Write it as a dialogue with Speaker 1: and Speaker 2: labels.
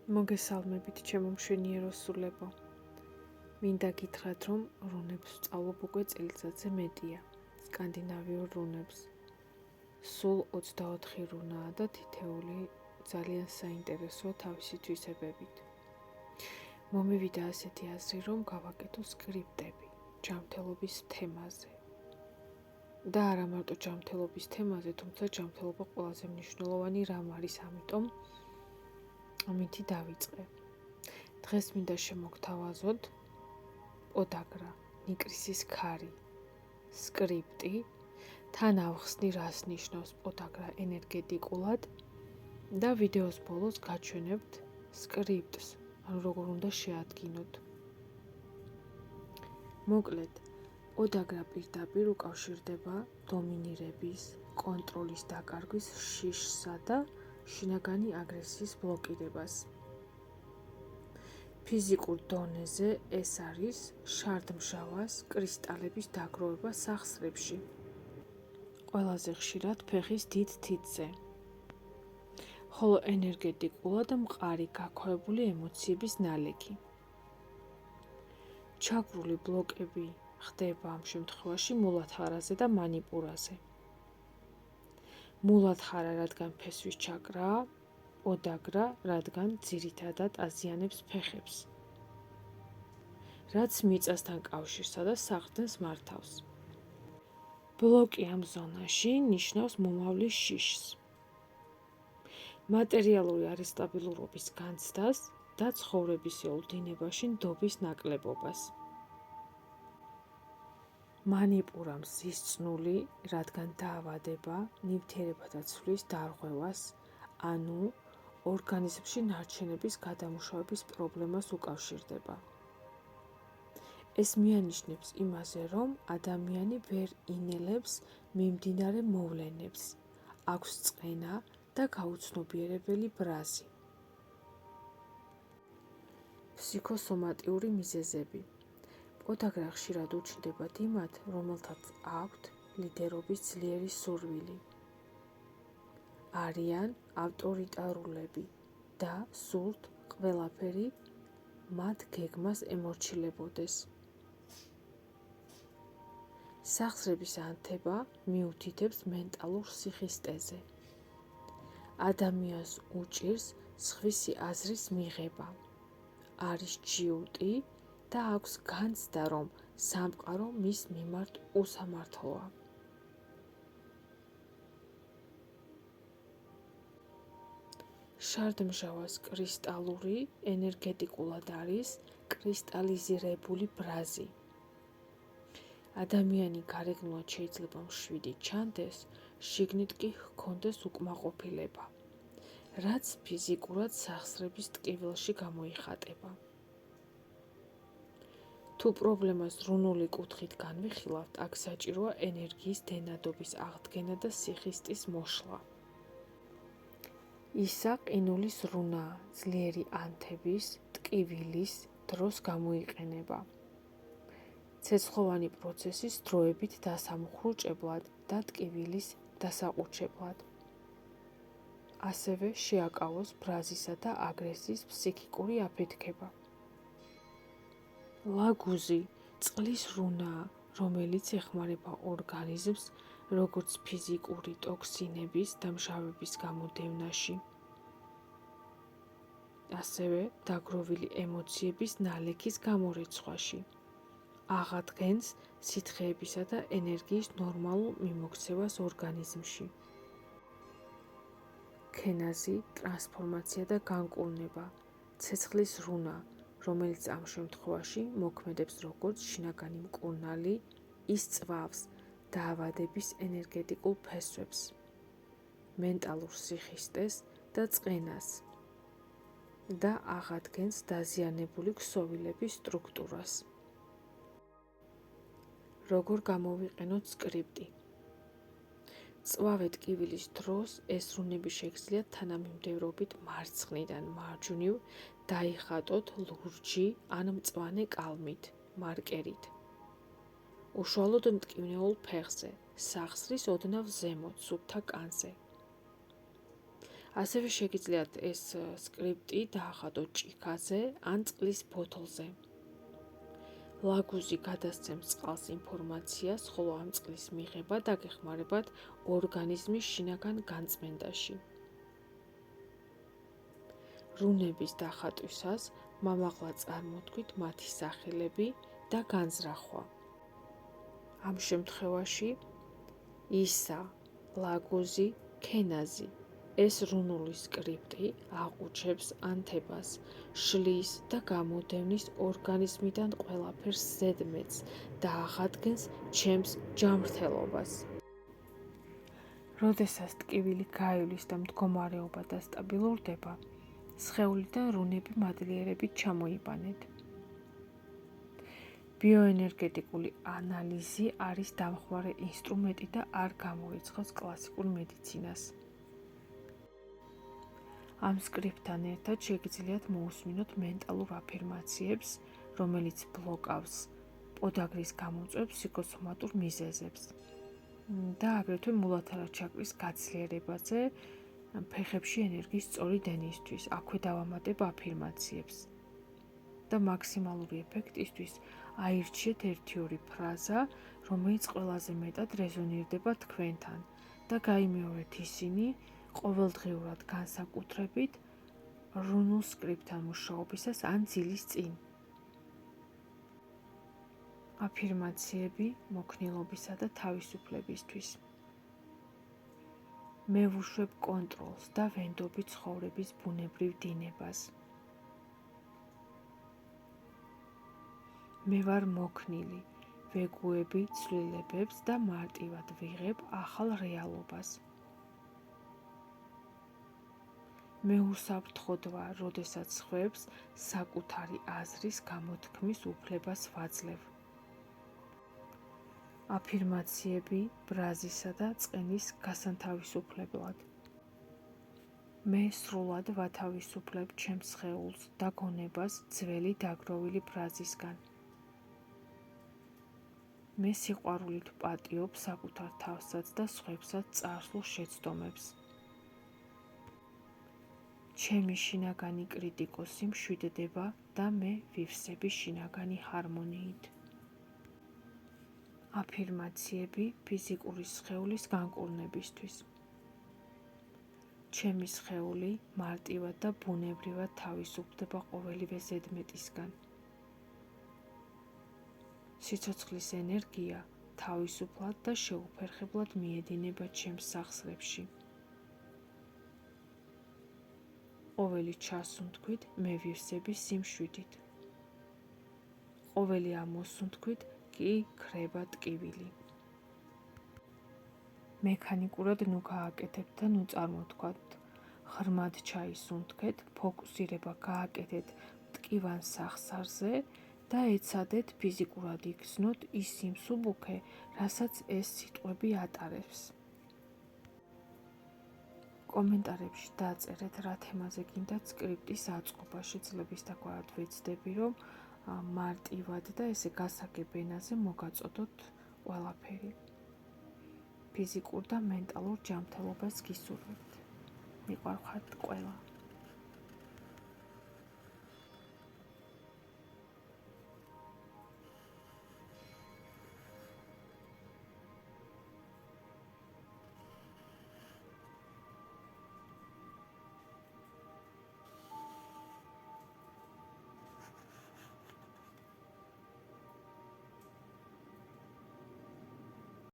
Speaker 1: მოგესალმებით, ჩემო მშვენიერო სულებო. მინდა გითხრათ, რომ რუნებს ვსწავლობ უკვე წელიწადზე მეტია. სკანდინავიურ რუნებს. სულ 24 რუნაა და თითეული ძალიან საინტერესოა თავისი თვისებებით. მომივიდა ასეთი აზრი, რომ გავაკეთო სკრიპტები ჯანმრთელობის თემაზე. და არა მარტო ჯანმრთელობის თემაზე, თუმცა ჯანმრთელობა ყველაზე მნიშვნელოვანი რამ არის, ამიტომ ამითი დავიწყე. დღეს მინდა შემოგთავაზოთ პოდაგრა, ნიკრისის ქარი, სკრიპტი, თან ავხსნი რას ნიშნავს პოდაგრა ენერგეტიკულად და ვიდეოს ბოლოს გაჩვენებთ სკრიპტს, ანუ როგორ უნდა შეადგინოთ. მოკლედ, პოდაგრა პირდაპირ უკავშირდება დომინირების, კონტროლის დაკარგვის შიშსა და შინაგანი აგრესიის ბლოკირებას. ფიზიკურ დონეზე ეს არის შარდმჟავას კრისტალების დაგროვება სახსრებში, ყველაზე ხშირად ფეხის დიდ თითზე, ხოლო ენერგეტიკულად მყარი გაქვავებული ემოციების ნალექი. ჩაგრული ბლოკები ხდება ამ შემთხვევაში მულათარაზე და მანიპურაზე. მულათარა, რადგან ფესვის ჩაკრაა, პოდაგრა, რადგან ძირითადად აზიანებს ფეხებს, რაც მიწასთან კავშირსა და საყრდენს მართავს. ბლოკი ამ ზონაში ნიშნავს მომავლის შიშს, მატერიალური არესტაბილურობის განცდას და ცხოვრებისეულ დინებაში ნდობის ნაკლებობას. მანიპურა მზის წნული, რადგან დაავადება, ნივთიერებათა ცვლის დარღვევას, ანუ ორგანიზმში ნარჩენების გადამუშავების პრობლემას უკავშირდება. ეს მიანიშნებს იმაზე, რომ ადამიანი ვერ ინელებს მიმდინარე მოვლენებს, აქვს წყენა და გაუცნობიერებელი ბრაზი. ფსიქოსომატიური მიზეზები. პოდაგრა ხშირად უჩნდება იმათ, რომელთაც აქვთ ლიდერობის ძლიერი სურვილი. არიან ავტორიტარულები და სურთ ყველაფერი მათ გეგმას ემორჩილებოდეს. სახსრების ანთება მიუთითებს მენტალურ სიხისტეზე. ადამიანს უჭირს სხვისი აზრის მიღება. არის ჯიუტი და აქვს განცდა, რომ სამყარო მის მიმართ უსამართლოა. შარდმჟავას კრისტალური ენერგეტიკულად არის კრისტალიზირებული ბრაზი. ადამიანი გარეგნულად შეიძლება მშვიდი ჩანდეს, შიგნით კი ჰქონდეს უკმაყოფილება, რაც ფიზიკურად სახსრების ტკივილში გამოიხატება. თუ პრობლემას რუნული კუთხით განვიხილავთ, აქ საჭიროა ენერგიის დენადობის აღდგენა და სიხისტის მოშლა. ისა ყინულის რუნა ძლიერი ანთების, ტკივილის დროს გამოიყენება. ცეცხლოვანი პროცესის დროებით დასამხრუჭებლად და ტკივილის დასაყუჩებლად. ასევე შეაკავოს ბრაზისა და აგრესიის ფსიქიკური აფეთქება. ლაგუზი წყლის რუნაა, რომელიც ეხმარება ორგანიზმს როგორც ფიზიკური ტოქსინების და მჟავების გამოდევნაში, ასევე დაგროვილი ემოციების ნალექის გამორეცხვაში. აღადგენს სითხეებისა და ენერგიის ნორმალურ მიმოქცევას ორგანიზმში. ქენაზი, ტრანსფორმაცია და განკურნება, ცეცხლის რუნა, რომელიც ამ შემთხვევაში მოქმედებს როგორც შინაგანი მკურნალი, ისწვავს დაავადების ენერგეტიკულ ფესვებს, მენტალურ სიხისტეს და წყენას და აღადგენს დაზიანებული ქსოვილების სტრუქტურას. როგორ გამოვიყენოთ სკრიპტი? წვავე ტკივილის დროს ეს რუნები შეგიძლიათ თანამიმდევრობით მარცხნიდან მარჯვნივ დაიხატოთ ლურჯი ან მწვანე კალმით, მარკერით. უშუალოდ მტკივნეულ ფეხზე, სახსრის ოდნავ ზემოთ, სუფთა კანზე. ასევე შეგიძლიათ ეს სკრიპტი დაახატოთ ჭიქაზე ან წყლის ბოთლზე. ლაგუზი გადასცემს წყალს ინფორმაციას, ხოლო ამ წყლის მიღება დაგეხმარებათ ორგანიზმის შინაგან განწმენდაში. რუნების დახატვისას მამაღლა წარმოთქვით მათი სახელები და განზრახვა. ამ შემთხვევაში ისა, ლაგუზი, ქენაზი. ეს რუნული სკრიპტი აყუჩებს ანთებას, შლის და გამოდევნის ორგანიზმიდან ყველაფერს ზედმეტს და აღადგენს ჩემს ჯანმრთელობას. როდესაც ტკივილი გაივლის და მდგომარეობა დასტაბილურდება, სხეულიდან რუნები მადლიერებით ჩამოიბანეთ. ბიოენერგეტიკული ანალიზი არის დამხმარე ინსტრუმენტი და არ გამოიცხავს კლასიკურ მედიცინას. ამ სკრიპტთან ერთად შეგიძლიათ მოусმინოთ მენტალურ აფირმაციებს, რომელიც ბლოკავს პოდაგრის გამოწვევებს ფსიქოსომატურ მიზეზებს და აგრეთვე მულათალა ჩაკრის გაცლიერებაზე, ფეხებში ენერგიის სწორი დენისთვის. აქვე დავამატებ აფირმაციებს და მაქსიმალური ეფექტისთვის აირჩიეთ 1-2 ფრაზა, რომელიც ყველაზე მეტად რეზონირდება თქვენთან და გაიმეორეთ ისინი ყოველდღიურად განსაკუთრებით რუნულ სკრიპტთან მუშაობისას ან ძილის წინ. აფირმაციები მოქნილობისა და თავისუფლებისთვის. მე ვუშვებ კონტროლს და ვენდობი ცხოვრების ბუნებრივ დინებას. მე ვარ მოქნილი, ვეგუები ცვლილებებს და მარტივად ვიღებ ახალ რეალობას. მე უსაფრთხოდ ვარ, როდესაც სხვებს საკუთარი აზრის გამოთქმის უფლებას ვაძლევ. აფირმაციები ბრაზისა და წყენის გასანთავისუფლებლად. მე სრულად ვათავისუფლებ ჩემს სხეულს და გონებას ძველი დაგროვილი ბრაზისგან. მე სიყვარულით ვპატიობ საკუთარ თავსაც და სხვებსაც წარსულ შეცდომებს. ჩემი შინაგანი კრიტიკოსი მშვიდდება და მე ვივსები შინაგანი ჰარმონიით. აფირმაციები ფიზიკური სხეულის განკურნებისთვის. ჩემი სხეული მარტივად და ბუნებრივად თავისუფლდება ყოველივე ზედმეტისგან. სიცოცხლის ენერგია თავისუფლად და შეუფერხებლად მიედინება ჩემს სახსრებში. ყოველი ჩასუნთქვით მე ვივსები სიმშვიდით. ყოველი ამოსუნთქვით კი ქრება ტკივილი. მექანიკურად ნუ გააკეთებთ და ნუ წარმოთქვათ. ღრმად ჩაისუნთქეთ, ფოკუსირება გააკეთეთ ტკივან სახსარზე და ეცადეთ ფიზიკურად იგრძნოთ ის სიმსუბუქე, რასაც ეს სიტყვები ატარებს. კომენტარებში დაწერეთ, რა თემაზე გინდათ სკრიპტის აწყობა. შეიძლება ისთაგვარად ვეცდები, რომ მარტივად და ესე გასაგებ ენაზე მოგაწოდოთ ყველაფერი. ფიზიკურ და მენტალურ ჯანმრთელობას გისურვებთ. მიყვარხართ ყველა.